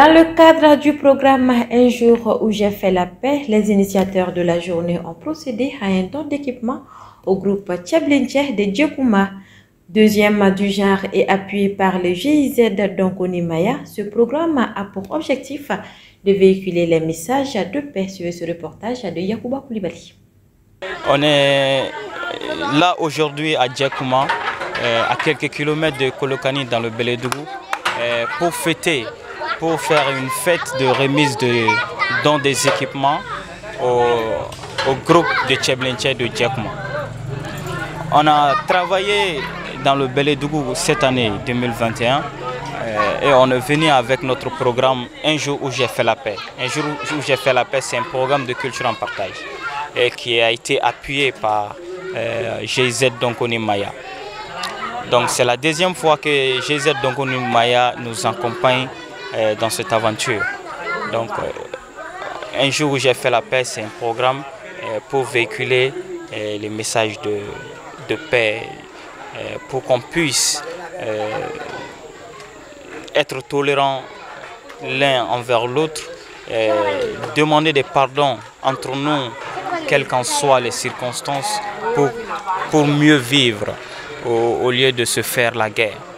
Dans le cadre du programme Un jour où j'ai fait la paix, les initiateurs de la journée ont procédé à un don d'équipement au groupe Tcheblinche de Djekouma. Deuxième du genre et appuyé par le GIZ d'Onkoni Maya, ce programme a pour objectif de véhiculer les messages de paix. Sur ce reportage de Yacouba Koulibaly. On est là aujourd'hui à Djekouma, à quelques kilomètres de Kolokani dans le Beledougou, pour fêter, pour faire une fête de remise de dons des équipements au groupe de Tcheblinche de Djekouma. On a travaillé dans le Beledougou cette année 2021 et on est venu avec notre programme Un jour où j'ai fait la paix. Un jour où j'ai fait la paix, c'est un programme de culture en partage et qui a été appuyé par GIZ d'Onkoni Maya. Donc c'est la deuxième fois que GIZ d'Onkoni Maya nous accompagne dans cette aventure. Donc Un jour où j'ai fait la paix, c'est un programme pour véhiculer les messages de paix, pour qu'on puisse être tolérants l'un envers l'autre, demander des pardons entre nous, quelles qu'en soient les circonstances, pour mieux vivre au lieu de se faire la guerre.